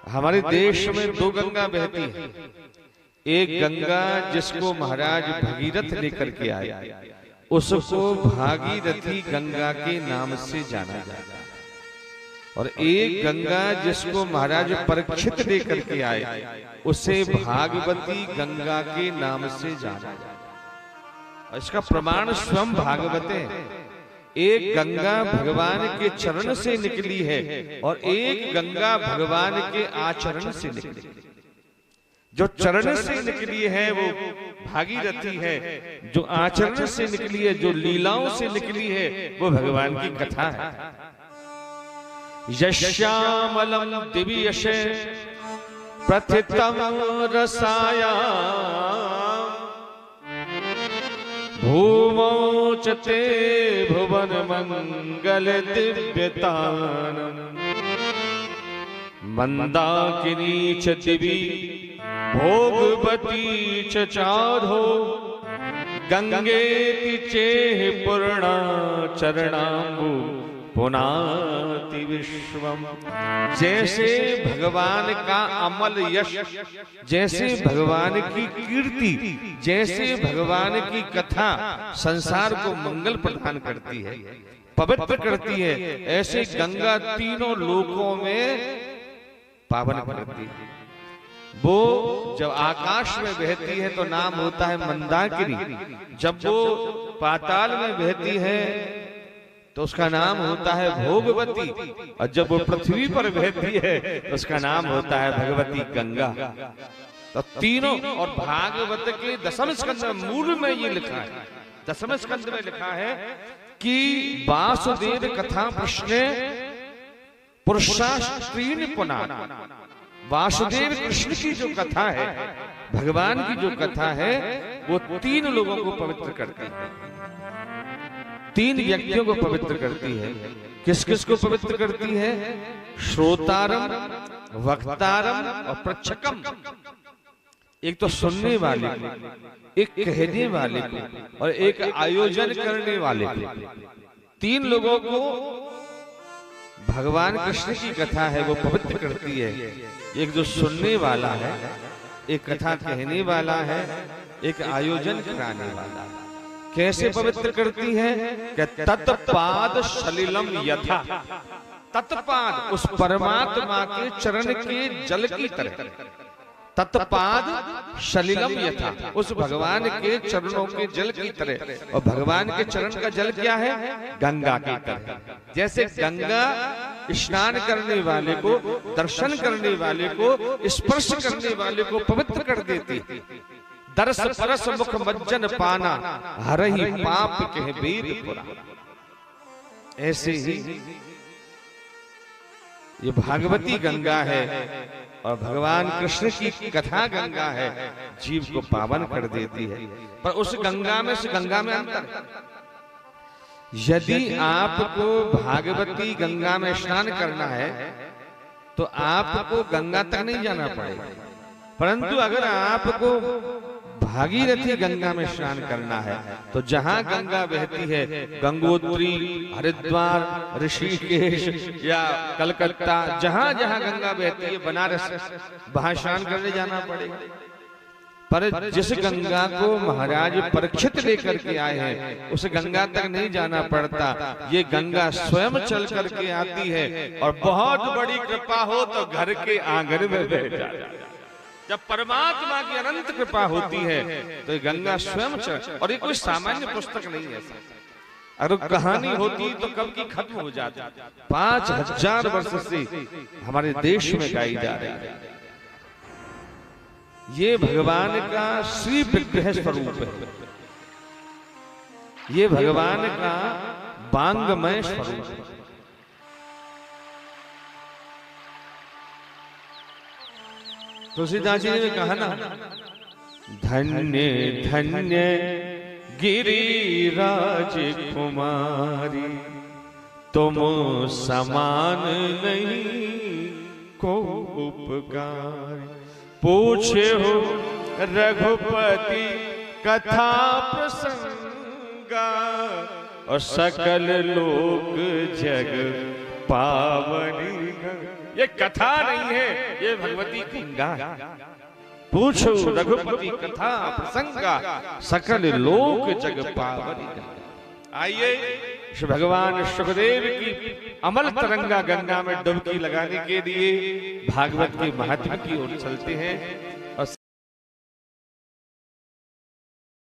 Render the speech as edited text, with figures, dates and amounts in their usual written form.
हमारे देश में दो गंगा बहती है। एक गंगा जिसको महाराज भगीरथ लेकर के आए, उसको भागीरथी गंगा के नाम से जाना जाता है। और एक गंगा जिसको महाराज परीक्षित लेकर के आए, उसे भागवती गंगा के नाम से जाना जाता है। इसका प्रमाण स्वयं भागवत है। एक गंगा भगवान के चरण से निकली है और एक गंगा भगवान के आचरण से निकली। जो चरण से निकली है वो भागीरथी है, जो आचरण से निकली है, जो लीलाओं से निकली है, वो भगवान की कथा है। यश्यामलम दिव्यशे प्रथितम रसाया भूमोचते भुवन मंगल दिव्यतानम मंदाकिनी च दिवी भोगवती च चाधो गंगेति चेह पूर्णा चरणाम्बु पुनाति विश्वम। जैसे भगवान का अमल यश, जैसे भगवान की कीर्ति, जैसे भगवान की कथा संसार को मंगल प्रदान करती है, पवित्र करती है, ऐसे गंगा तीनों लोकों में पावन करती है। वो जब आकाश में बहती है तो नाम होता है मंदाकिनी, जब वो पाताल में बहती है तो उसका नाम होता है भोगवती, और जब वो पृथ्वी पर बहती है तो उसका नाम होता है भगवती गंगा। तो तीनों, और भागवत के दसम स्कंद मूल में ये लिखा है, दसम स्कंद में लिखा है कि वासुदेव कथा प्रश्ने पुरुषास्त्रीन पुनान। वासुदेव कृष्ण की जो कथा है, भगवान की जो कथा है, वो तीन लोगों को पवित्र करती है, तीन व्यक्तियों को पवित्र करती है। किस किस को पवित्र करती है? श्रोतारम, वक्तारम और प्रच्छकम। एक तो सुनने वाले को, एक कहने वाले को, और एक आयोजन करने वाले को। तीन लोगों को भगवान कृष्ण की कथा है वो पवित्र करती है। एक जो सुनने वाला है, एक कथा कहने वाला है, एक आयोजन कराने वाला है। कैसे पवित्र करती है? तत्पाद सलिलम यथा। तत्पाद उस परमात्मा के चरण के जल की तरह, तत्पाद सलिलम यथा, उस भगवान के चरणों के जल की तरह। और भगवान के चरण का जल क्या है? गंगा की तरह। जैसे गंगा स्नान करने वाले को, दर्शन करने वाले को, स्पर्श करने वाले को पवित्र कर देती है। दरस परस मुख मज्जन पाना हरहि पाप कह वेद पुराण। ऐसे ही ये भागवती गंगा है और भगवान कृष्ण की कथा गंगा है, जीव को पावन कर देती है। पर उस गंगा में, से गंगा में अंतर। यदि आपको भागवती गंगा में स्नान करना है तो आपको गंगा तक नहीं जाना पड़ेगा, परंतु अगर आपको भागीरथी गंगा में स्नान करना है तो जहां गंगा बहती है, गंगोत्री, हरिद्वार, ऋषिकेश या कलकत्ता, जहां जहां गंगा बहती है, बनारस, वहां स्नान करने जाना पड़ेगा। पर जिस गंगा को महाराज परीक्षित लेकर के आए हैं, उस गंगा तक नहीं जाना पड़ता। ये गंगा स्वयं चल करके आती है, और बहुत बड़ी कृपा हो तो घर के आंगन में बह जाती है। जब परमात्मा की अनंत कृपा होती है तो ये गंगा स्वयं चल, और ये कोई सामान्य पुस्तक नहीं है। अगर कहानी होती तो कब की खत्म हो जाती। 5000 वर्ष से हमारे देश में गाई जा रही है। ये भगवान का श्री विग्रह स्वरूप है, ये भगवान का वांगमय स्वरूप है। तुलसीदास जी ने कहा ना, धन्य धन्य गिरिराज कुमारी, तुम समान नहीं को उपकार। पूछे हो रघुपति कथा प्रसंगा, और सकल लोक जग पावनी। ये कथा नहीं है, ये भगवती गंगा। पूछो रघुपति कथा प्रसंगा, सकल लोक जग पावनी। आइए श्री भगवान सुखदेव की अमल तरंगा गंगा में डुबकी लगाने के लिए भागवत के महत्व की ओर चलते हैं।